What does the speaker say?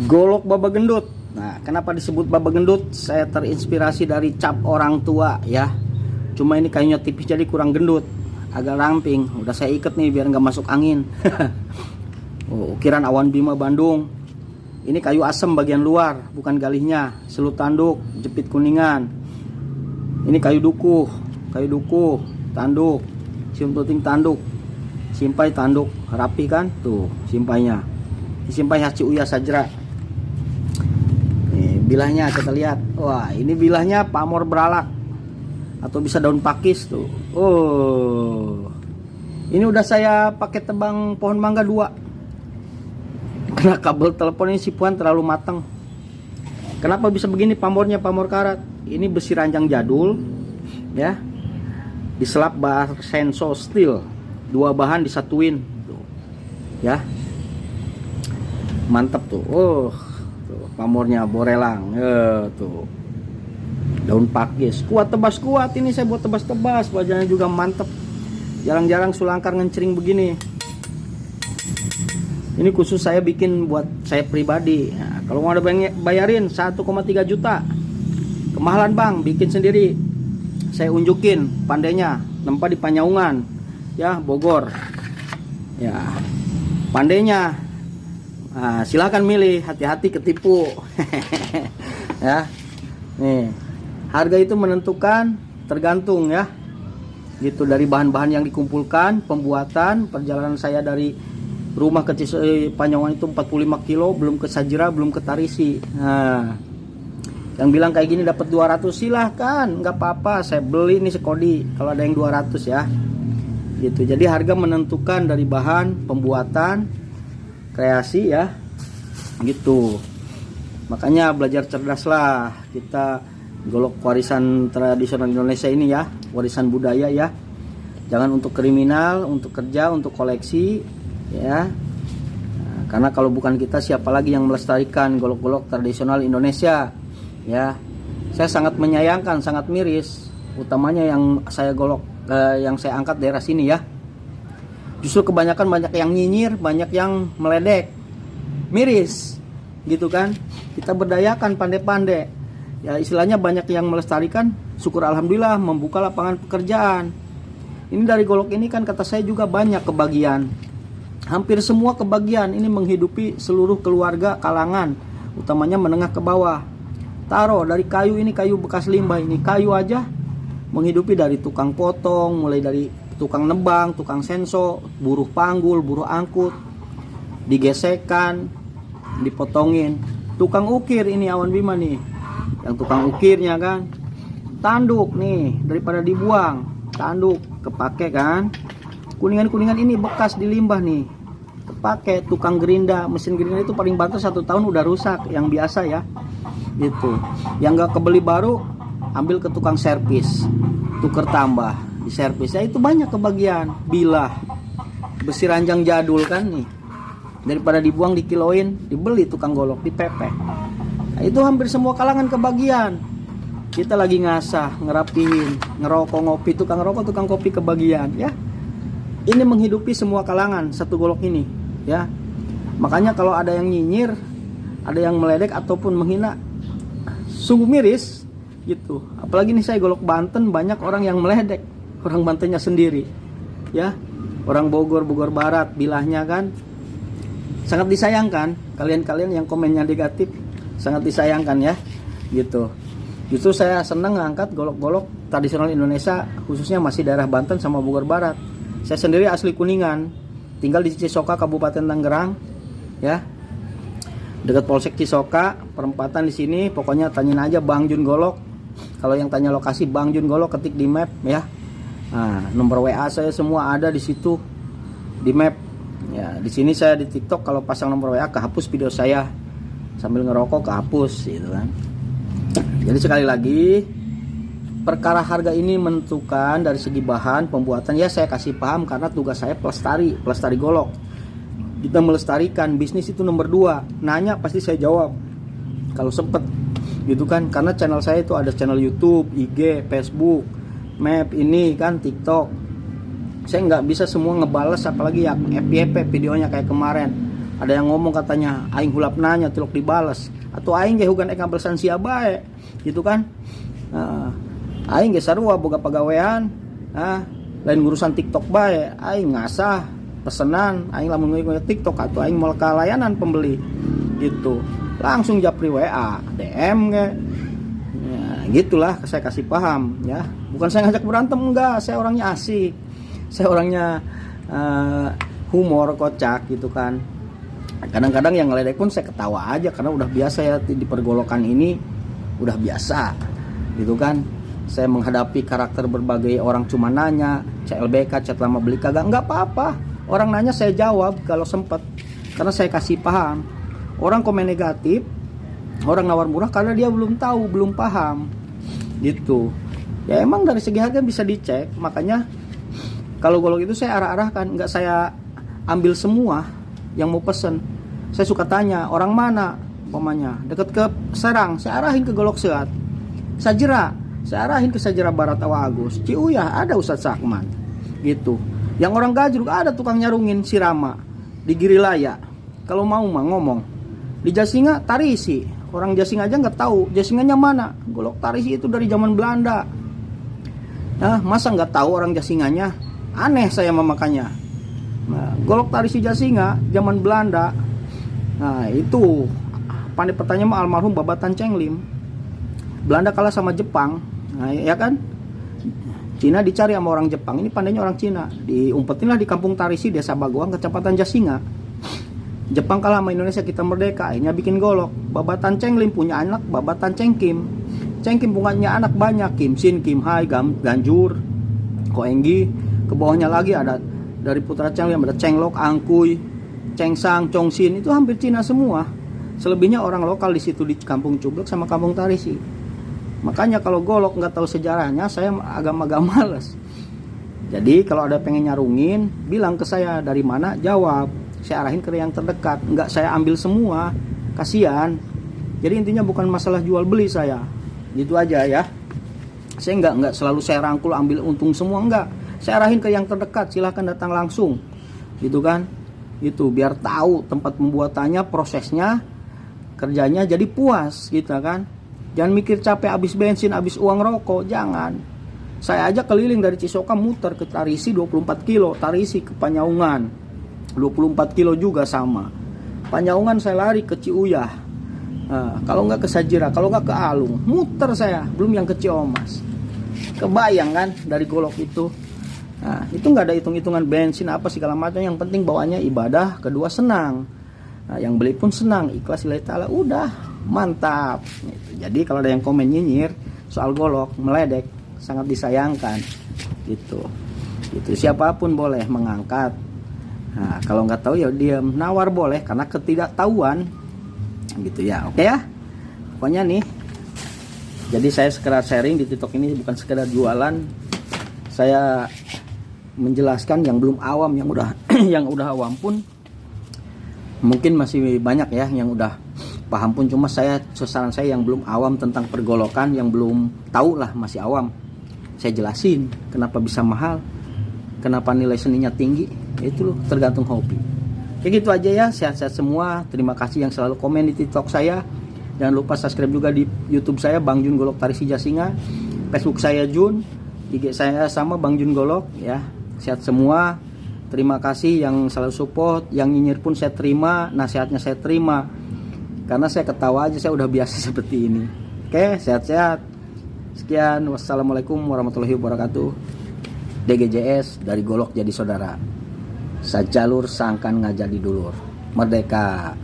Golok baba gendut. Nah, kenapa disebut baba gendut? Saya terinspirasi dari cap orang tua ya. Cuma ini kayunya tipis jadi kurang gendut, agak ramping. Udah saya ikat nih biar nggak masuk angin. Oh, ukiran Awan Bima Bandung. Ini kayu asem bagian luar, bukan galihnya. Selut tanduk, jepit kuningan. Ini kayu dukuh, tanduk, sium tuting tanduk, simpai tanduk, rapi kan? Tuh, simpainya. Disimpai haci uya sajra. Nih, bilahnya kita lihat. Wah, ini bilahnya pamor beralak atau bisa daun pakis tuh. Oh. Ini udah saya pakai tebang pohon mangga 2. Karena kabel telepon ini si Puan terlalu matang. Kenapa bisa begini pamornya, pamor karat? Ini besi ranjang jadul ya. Diselap bar senso steel. 2 bahan disatuin tuh. Ya. Mantap tuh. Oh, tuh pamornya borelang. Tuh. Daun pakis. Kuat tebas kuat ini saya buat tebas-tebas. Wajahnya juga mantap. Jarang-jarang sulangkar ngencering begini. Ini khusus saya bikin buat saya pribadi. Nah, kalau mau ada bayarin 1,3 juta. Kemahalan bang, bikin sendiri. Saya unjukin pandainya. Nempa di Panyaungan, ya Bogor. Ya, pandainya. Nah, silahkan milih, hati-hati ketipu. Ya, nih harga itu menentukan tergantung ya. Gitu dari bahan-bahan yang dikumpulkan, pembuatan, perjalanan saya dari rumah ke Panyaungan itu 45 kilo, belum ke Sajira, belum ke Tarisi. Nah, yang bilang kayak gini dapat 200 silahkan, nggak apa-apa, saya beli nih sekodi kalau ada yang 200 ya. Gitu. Jadi harga menentukan dari bahan, pembuatan, kreasi ya. Gitu. Makanya belajar cerdas lah kita, golok warisan tradisional Indonesia ini ya, warisan budaya ya. Jangan untuk kriminal, untuk kerja, untuk koleksi ya. Nah, karena kalau bukan kita siapa lagi yang melestarikan golok-golok tradisional Indonesia ya. Saya sangat menyayangkan, sangat miris, utamanya yang saya golok yang saya angkat daerah sini ya. Justru kebanyakan banyak yang nyinyir, banyak yang meledek. Miris gitu kan. Kita berdayakan pandai-pandai ya, istilahnya banyak yang melestarikan, syukur alhamdulillah membuka lapangan pekerjaan. Ini dari golok ini kan kata saya juga banyak kebagian. Hampir semua kebagian ini menghidupi seluruh keluarga kalangan, utamanya menengah ke bawah. Taruh dari kayu ini, kayu bekas limbah ini, kayu aja menghidupi dari tukang potong, mulai dari tukang nebang, tukang senso, buruh panggul, buruh angkut, digesekan, dipotongin. Tukang ukir ini Awan Bima nih, yang tukang ukirnya kan, tanduk nih daripada dibuang, tanduk kepake kan. Kuningan-kuningan ini bekas di limbah nih, kepake. Tukang gerinda, mesin gerinda itu paling banter 1 tahun udah rusak, yang biasa ya gitu. Yang gak kebeli baru ambil ke tukang servis, tuker tambah di servis ya. Itu banyak kebagian. Bilah besi ranjang jadul kan nih, daripada dibuang dikiloin, dibeli tukang golok, dipepeh. Nah, itu hampir semua kalangan kebagian. Kita lagi ngasah, ngerapihin, ngerokok, ngopi, tukang rokok, tukang kopi kebagian ya. Ini menghidupi semua kalangan satu golok ini ya. Makanya kalau ada yang nyinyir, ada yang meledek ataupun menghina, sungguh miris gitu. Apalagi nih saya golok Banten, banyak orang yang meledek, orang Bantennya sendiri ya. Orang Bogor Barat bilahnya kan. Sangat disayangkan kalian-kalian yang komennya negatif, sangat disayangkan ya gitu. Justru saya senang ngangkat golok-golok tradisional Indonesia, khususnya masih daerah Banten sama Bogor Barat. Saya sendiri asli Kuningan, tinggal di Cisoka, Kabupaten Tangerang, ya, dekat Polsek Cisoka, perempatan di sini. Pokoknya tanyain aja Bang Jun Golok. Kalau yang tanya lokasi Bang Jun Golok, ketik di map, ya. Nah, nomor WA saya semua ada di situ, di map. Ya, di sini saya di TikTok kalau pasang nomor WA kehapus video saya sambil ngerokok, kehapus, gitu kan. Jadi sekali lagi, perkara harga ini menentukan dari segi bahan pembuatan. Ya saya kasih paham karena tugas saya pelestari golok. Kita melestarikan, bisnis itu nomor 2. Nanya pasti saya jawab kalau sempet gitu kan. Karena channel saya itu ada channel YouTube, IG, Facebook, Map ini kan, TikTok. Saya nggak bisa semua ngebales, apalagi ya FYP videonya kayak kemarin. Ada yang ngomong katanya aing hulap nanya tilok dibales, atau aing ge hugan eka balesan sia bae gitu kan. Aing ge sarua boga pagawean, lain urusan TikTok bae, aing ngasah pesenan, aing lamun ngeuing TikTok atau aing moal ka layanan pembeli gitu, langsung japri WA, DM ge. Ya, gitulah saya kasih paham ya. Bukan saya ngajak berantem, enggak, saya orangnya asik. Saya orangnya humor, kocak gitu kan. Kadang-kadang yang ngeledek pun saya ketawa aja karena udah biasa ya di pergolokan ini, udah biasa gitu kan. Saya menghadapi karakter berbagai orang, cuma nanya CLBK, chat lama beli kagak, nggak apa-apa. Orang nanya saya jawab kalau sempet, karena saya kasih paham. Orang komen negatif, orang nawar murah karena dia belum tahu, belum paham gitu. Ya emang dari segi harga bisa dicek, makanya kalau golok itu saya arah-arahkan, nggak saya ambil semua yang mau pesen. Saya suka tanya orang mana, umpamanya deket ke Serang, saya arahin ke Golok Seat. Sajera, saya arahin ke Sajera Barat Awa Agus. Ciuyah ada Ustadz Sakman gitu. Yang orang Gajruk ada tukang nyarungin si Rama di Girilaya. Kalau mau mah ngomong. Di Jasinga Tarisi, orang Jasinga aja nggak tahu Jasinganya mana. Golok Tarisi itu dari zaman Belanda. Nah, masa nggak tahu orang Jasinganya? Aneh saya memakannya. Nah, Golok Tarisi Jasinga zaman Belanda. Nah, itu pandai pertanyaan mah almarhum Babatan Cenglim. Belanda kalah sama Jepang. Nah, ya kan? Cina dicari sama orang Jepang. Ini pandainya orang Cina. Diumpetin lah di Kampung Tarisi, Desa Bagoang, Kecamatan Jasinga. Jepang kalah sama Indonesia, kita merdeka. Akhirnya bikin golok. Babatan Cenglim punya anak Babatan Cengkim. Cengkim punya anak banyak. Kim Sin, Kim Hai, Ganjur, Koenggi. Ke bawahnya lagi ada dari putra Cenglim ada Cenglok, Angkuy, Cengsang, Chongsin, itu hampir Cina semua. Selebihnya orang lokal di situ di Kampung Cublek sama Kampung Tarisi. Makanya kalau golok nggak tahu sejarahnya, saya agak males. Jadi kalau ada pengen nyarungin, bilang ke saya dari mana, jawab. Saya arahin ke yang terdekat, nggak saya ambil semua, kasihan. Jadi intinya bukan masalah jual beli saya, gitu aja ya. Saya nggak selalu saya rangkul ambil untung semua, nggak. Saya arahin ke yang terdekat, silahkan datang langsung, gitu kan. Itu biar tahu tempat pembuatannya, prosesnya, kerjanya, jadi puas gitu kan. Jangan mikir capek habis bensin, habis uang rokok, jangan. Saya aja keliling dari Cisoka muter ke Tarisi 24 kilo, Tarisi ke Panyaungan 24 kilo juga sama. Panyaungan saya lari ke Ciuyah. Nah, kalau nggak ke Sajira, kalau nggak ke Alung, muter saya, belum yang ke Ciomas. Kebayang kan dari golok itu. Nah, itu nggak ada hitung-hitungan bensin apa segala macam, yang penting bawaannya ibadah, kedua senang. Nah, yang beli pun senang, ikhlas lillahi ta'ala, udah mantap gitu. Jadi kalau ada yang komen nyinyir soal golok, meledek, sangat disayangkan gitu. Itu siapapun boleh mengangkat. Nah, kalau nggak tahu ya diam, nawar boleh karena ketidaktahuan gitu ya. Oke ya, pokoknya nih, jadi saya sekedar sharing di TikTok ini, bukan sekedar jualan. Saya menjelaskan yang belum awam, yang udah yang udah awam pun mungkin masih banyak ya yang udah paham pun, cuma saran saya yang belum awam tentang pergolokan, yang belum tahu lah, masih awam, saya jelasin kenapa bisa mahal, kenapa nilai seninya tinggi. Itu loh, tergantung hobi. Kayak gitu aja ya, sehat-sehat semua. Terima kasih yang selalu komen di TikTok saya. Jangan lupa subscribe juga di YouTube saya, Bang Jun Golok Tarisi Jasinga. Facebook saya Jun, IG saya sama Bang Jun Golok ya. Sehat semua. Terima kasih yang selalu support, yang nyinyir pun saya terima, nasihatnya saya terima. Karena saya ketawa aja, saya udah biasa seperti ini. Oke, sehat-sehat. Sekian, wassalamualaikum warahmatullahi wabarakatuh. DGJS dari Golok jadi saudara. Sajalur sangkan ngajadi dulur. Merdeka.